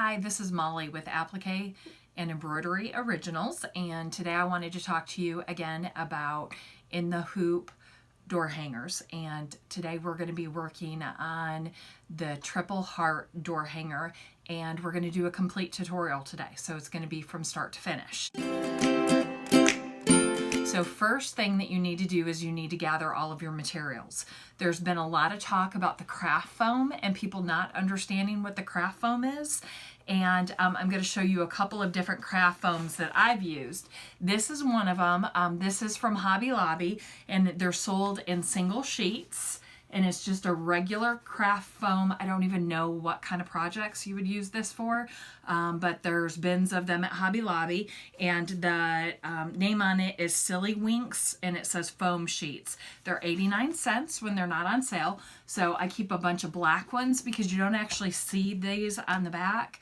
Hi, this is Molly with Applique and Embroidery Originals, and today I wanted to talk to you again about in the hoop door hangers. And today we're going to be working on the triple heart door hanger, and we're going to do a complete tutorial today, so it's going to be from start to finish. So first thing that you need to do is you need to gather all of your materials. There's been a lot of talk about the craft foam and people not understanding what the craft foam is. And I'm going to show you a couple of different craft foams that I've used. This is one of them. This is from Hobby Lobby, and they're sold in single sheets. And it's just a regular craft foam. I don't even know what kind of projects you would use this for, but there's bins of them at Hobby Lobby, and the name on it is Silly Winks, and it says foam sheets. They're 89 cents when they're not on sale, so I keep a bunch of black ones because you don't actually see these on the back.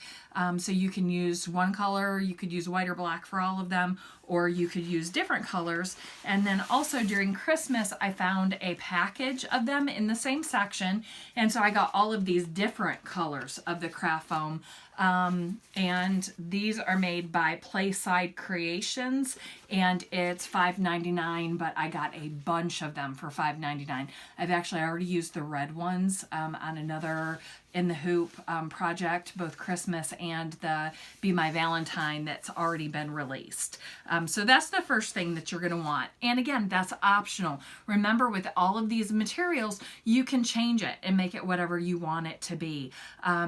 So you can use one color, you could use white or black for all of them, or you could use different colors. And then also during Christmas, I found a package of them in the same section. And so I got all of these different colors of the craft foam. And these are made by Playside Creations, and it's $5.99, but I got a bunch of them for $5.99. I've actually already used the red ones on another in the hoop project, both Christmas and the Be My Valentine that's already been released. So that's the first thing that you're going to want. And again, that's optional. Remember, with all of these materials, you can change it and make it whatever you want it to be.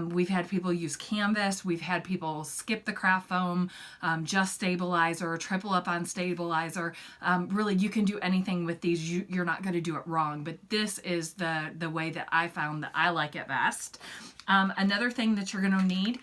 We've had people use canvas. We've had people skip the craft foam, just stabilizer, triple up on stabilizer. Really, you can do anything with these. You're not going to do it wrong, but this is the way that I found that I like it best. Another thing that you're going to need,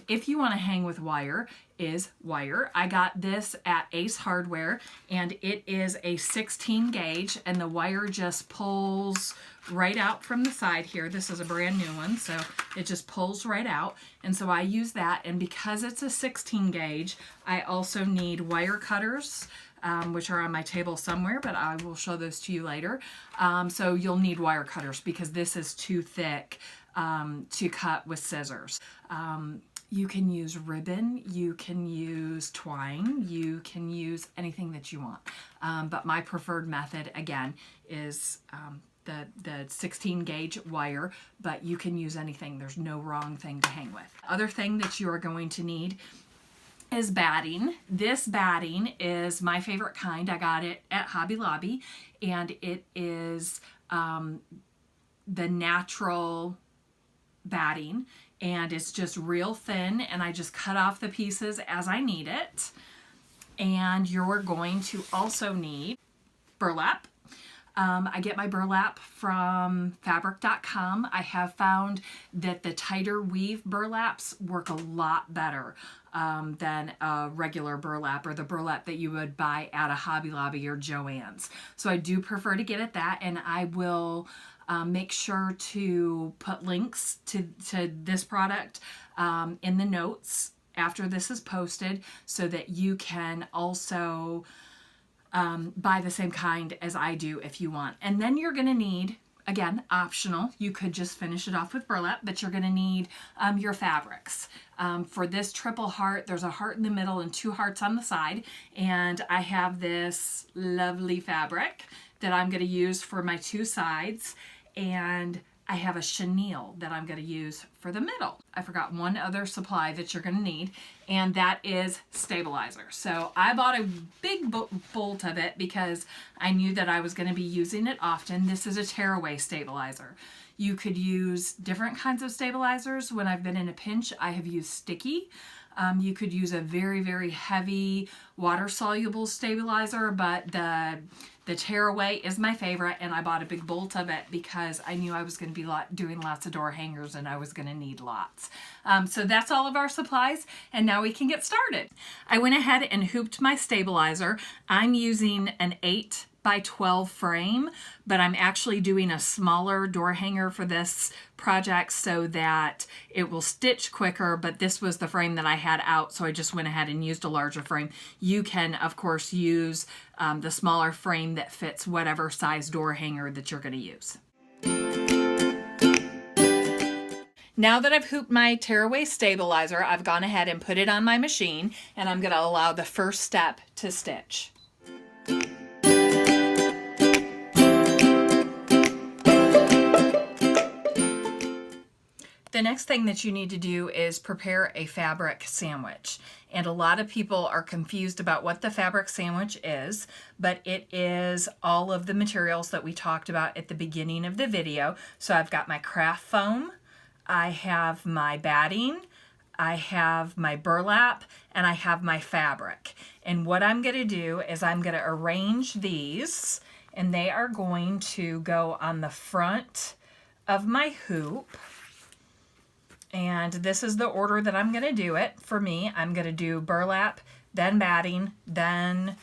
if you want to hang with wire, is wire. I got this at Ace Hardware, and it is a 16 gauge, and the wire just pulls right out from the side here. This is a brand new one, so it just pulls right out, and so I use that. And because it's a 16 gauge, I also need wire cutters, which are on my table somewhere, but I will show those to you later. So you'll need wire cutters because this is too thick to cut with scissors. You can use ribbon, you can use twine, you can use anything that you want. But my preferred method, again, is the 16 gauge wire, but you can use anything. There's no wrong thing to hang with. Other thing that you are going to need is batting. This batting is my favorite kind. I got it at Hobby Lobby, and it is the natural batting, and it's just real thin, and I just cut off the pieces as I need it. And you're going to also need burlap. I get my burlap from fabric.com. I have found that the tighter weave burlaps work a lot better than a regular burlap, or the burlap that you would buy at a Hobby Lobby or Joann's. So I do prefer to get at that, and I will make sure to put links to this product in the notes after this is posted, so that you can also buy the same kind as I do if you want. And then you're going to need, again, optional, you could just finish it off with burlap, but you're going to need your fabrics. For this triple heart, there's a heart in the middle and two hearts on the side, and I have this lovely fabric that I'm going to use for my two sides, and I have a chenille that I'm going to use for the middle. I forgot one other supply that you're going to need, and that is stabilizer. So I bought a big bolt of it because I knew that I was going to be using it often. This is a tearaway stabilizer. You could use different kinds of stabilizers. When I've been in a pinch, I have used sticky. You could use a very, very heavy water-soluble stabilizer, but the tearaway is my favorite, and I bought a big bolt of it because I knew I was going to be doing lots of door hangers, and I was going to need lots. So that's all of our supplies, and now we can get started. I went ahead and hooped my stabilizer. I'm using an 8x12 frame, but I'm actually doing a smaller door hanger for this project so that it will stitch quicker, but this was the frame that I had out, so I just went ahead and used a larger frame. You can, of course, use the smaller frame that fits whatever size door hanger that you're going to use. Now that I've hooped my tearaway stabilizer, I've gone ahead and put it on my machine, and I'm going to allow the first step to stitch. The next thing that you need to do is prepare a fabric sandwich. And a lot of people are confused about what the fabric sandwich is, but it is all of the materials that we talked about at the beginning of the video. So I've got my craft foam, I have my batting, I have my burlap, and I have my fabric. And what I'm going to do is I'm going to arrange these, and they are going to go on the front of my hoop. And this is the order that I'm going to do it. For me, I'm going to do burlap, then batting, then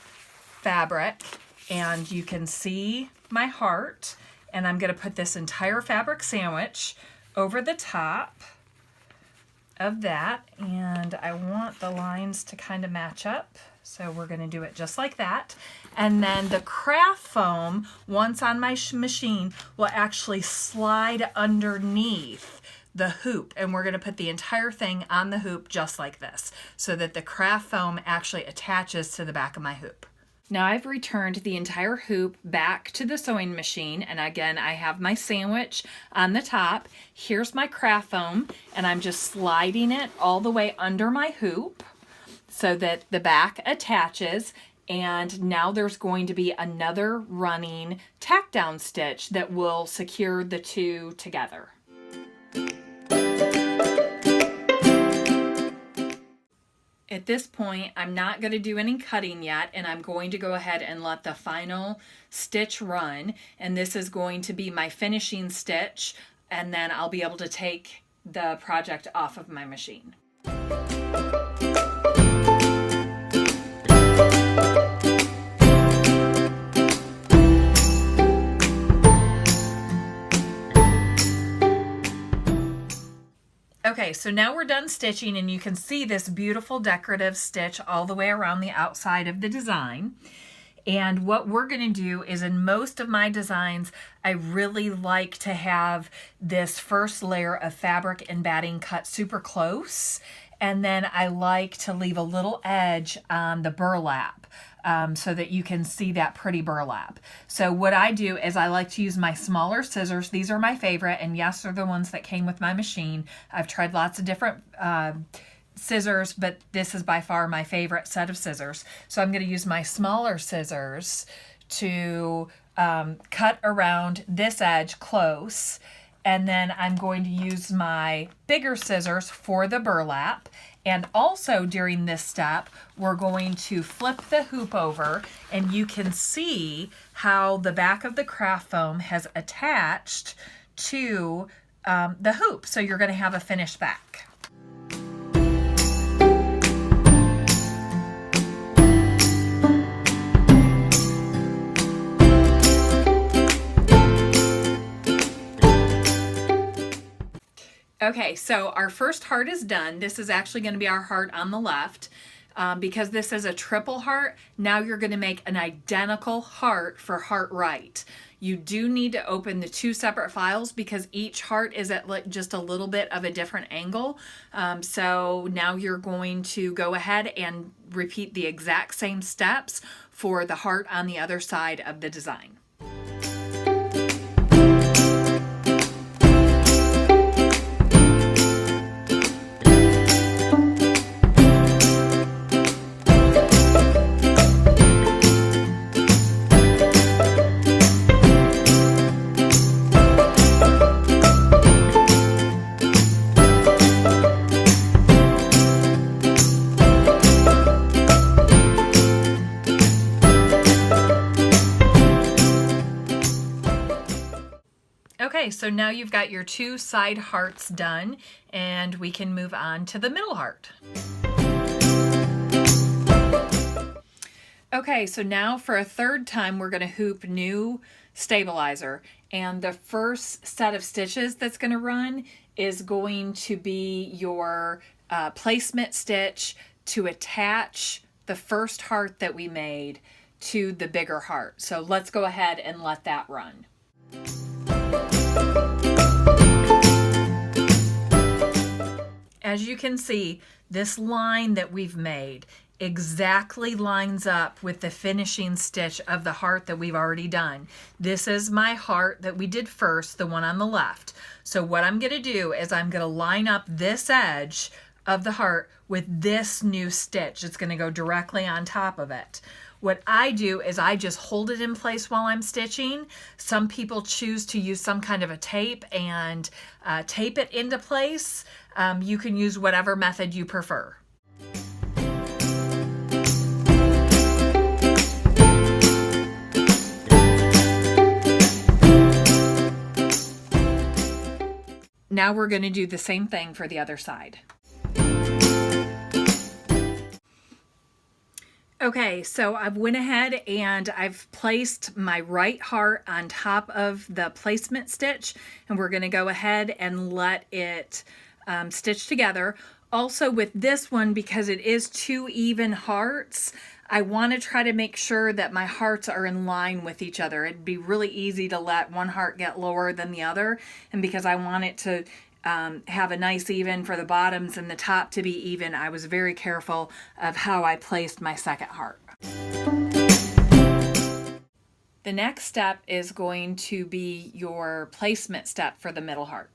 fabric. And you can see my heart. And I'm going to put this entire fabric sandwich over the top of that. And I want the lines to kind of match up. So we're going to do it just like that. And then the craft foam, once on my machine, will actually slide underneath the hoop, and we're going to put the entire thing on the hoop just like this so that the craft foam actually attaches to the back of my hoop. Now I've returned the entire hoop back to the sewing machine, and again I have my sandwich on the top. Here's my craft foam, and I'm just sliding it all the way under my hoop so that the back attaches. And now there's going to be another running tack down stitch that will secure the two together. At this point, I'm not going to do any cutting yet, and I'm going to go ahead and let the final stitch run. And this is going to be my finishing stitch, and then I'll be able to take the project off of my machine. Okay, so now we're done stitching, and you can see this beautiful decorative stitch all the way around the outside of the design. And what we're going to do is, in most of my designs, I really like to have this first layer of fabric and batting cut super close. And then I like to leave a little edge on the burlap so that you can see that pretty burlap. So what I do is I like to use my smaller scissors. These are my favorite, and yes, they're the ones that came with my machine. I've tried lots of different scissors, but this is by far my favorite set of scissors. So I'm going to use my smaller scissors to cut around this edge close. And then I'm going to use my bigger scissors for the burlap. And also during this step, we're going to flip the hoop over, and you can see how the back of the craft foam has attached to the hoop. So you're going to have a finished back. Okay, so our first heart is done. This is actually going to be our heart on the left. Because this is a triple heart, now you're going to make an identical heart for heart right. You do need to open the two separate files because each heart is at just a little bit of a different angle. So now you're going to go ahead and repeat the exact same steps for the heart on the other side of the design. Okay, so now you've got your two side hearts done, and we can move on to the middle heart. Okay, so now for a third time, we're going to hoop new stabilizer, and the first set of stitches that's going to run is going to be your placement stitch to attach the first heart that we made to the bigger heart. So let's go ahead and let that run. as you can see, this line that we've made exactly lines up with the finishing stitch of the heart that we've already done. This is my heart that we did first, the one on the left. So what I'm going to do is I'm going to line up this edge of the heart with this new stitch. It's going to go directly on top of it. What I do is I just hold it in place while I'm stitching. Some people choose to use some kind of a tape and tape it into place. You can use whatever method you prefer. Now we're going to do the same thing for the other side. Okay, so I've went ahead and I've placed my right heart on top of the placement stitch, and we're going to go ahead and let it stitch together. Also with this one, because it is 2 even hearts, I want to try to make sure that my hearts are in line with each other. It'd be really easy to let one heart get lower than the other, and because I want it to have a nice even for the bottoms and the top to be even, I was very careful of how I placed my second heart. The next step is going to be your placement step for the middle heart.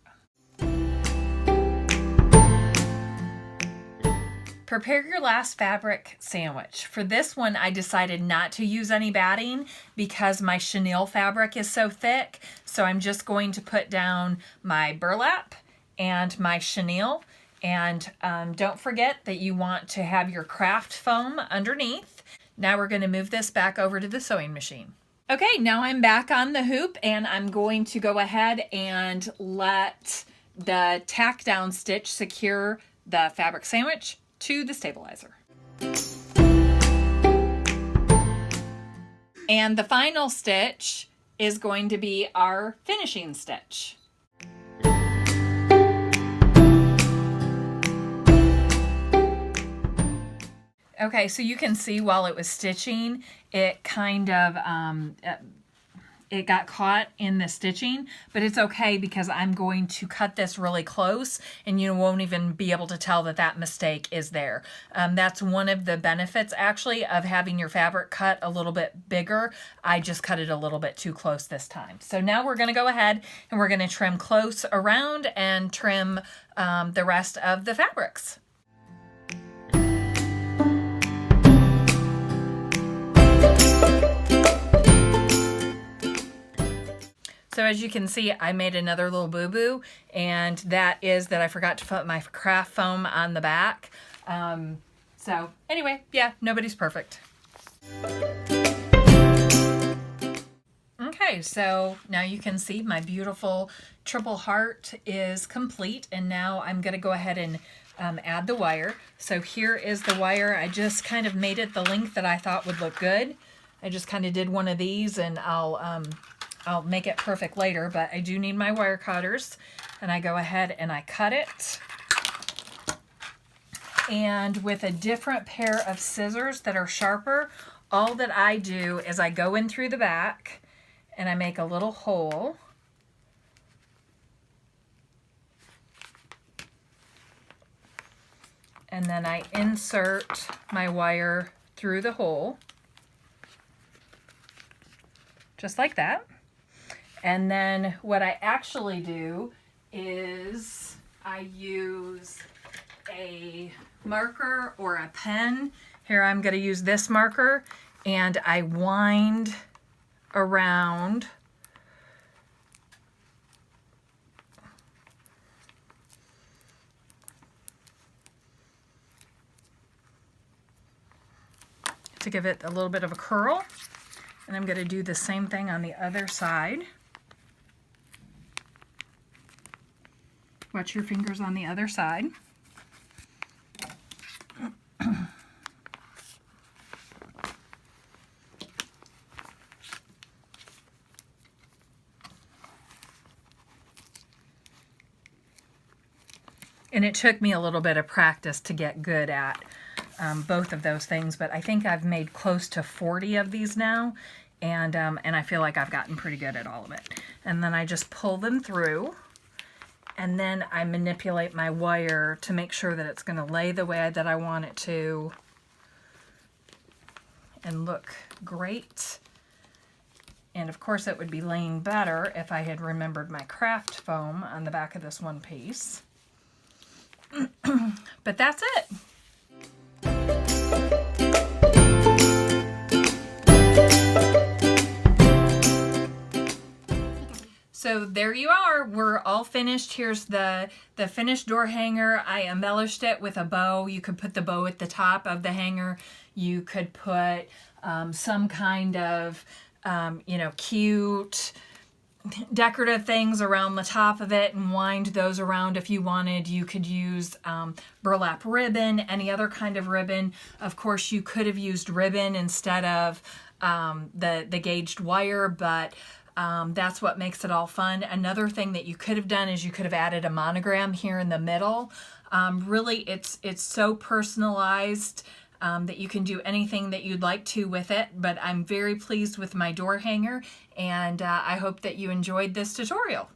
Prepare your last fabric sandwich. For this one, I decided not to use any batting because my chenille fabric is so thick. So I'm just going to put down my burlap and my chenille. And don't forget that you want to have your craft foam underneath. Now we're going to move this back over to the sewing machine. Okay, now I'm back on the hoop and I'm going to go ahead and let the tack down stitch secure the fabric sandwich to the stabilizer. And the final stitch is going to be our finishing stitch. Okay, so you can see while it was stitching, it kind of, it got caught in the stitching, but it's okay because I'm going to cut this really close and you won't even be able to tell that that mistake is there. That's one of the benefits actually of having your fabric cut a little bit bigger. I just cut it a little bit too close this time. So now we're going to go ahead and we're going to trim close around and trim the rest of the fabrics. So as you can see, I made another little boo-boo, and that is that I forgot to put my craft foam on the back. So anyway, yeah, nobody's perfect. Okay, so now you can see my beautiful triple heart is complete, and now I'm going to go ahead and add the wire. So here is the wire. I just kind of made it the length that I thought would look good. I just kind of did one of these, and I'll make it perfect later, but I do need my wire cutters, and I go ahead and I cut it. And with a different pair of scissors that are sharper, all that I do is I go in through the back and I make a little hole. And then I insert my wire through the hole, just like that. And then what I actually do is I use a marker or a pen. Here I'm going to use this marker, and I wind around to give it a little bit of a curl. And I'm going to do the same thing on the other side. Watch your fingers on the other side. And it took me a little bit of practice to get good at both of those things, but I think I've made close to 40 of these now, and I feel like I've gotten pretty good at all of it. And then I just pull them through, and then I manipulate my wire to make sure that it's going to lay the way that I want it to and look great. And of course it would be laying better if I had remembered my craft foam on the back of this one piece. But that's it. So there you are. We're all finished. Here's the finished door hanger. I embellished it with a bow. You could put the bow at the top of the hanger. You could put some kind of, you know, cute decorative things around the top of it and wind those around if you wanted. You could use burlap ribbon, any other kind of ribbon. Of course, you could have used ribbon instead of the gauged wire, but that's what makes it all fun. Another thing that you could have done is you could have added a monogram here in the middle. Really, it's so personalized that you can do anything that you'd like to with it, but I'm very pleased with my door hanger, and I hope that you enjoyed this tutorial.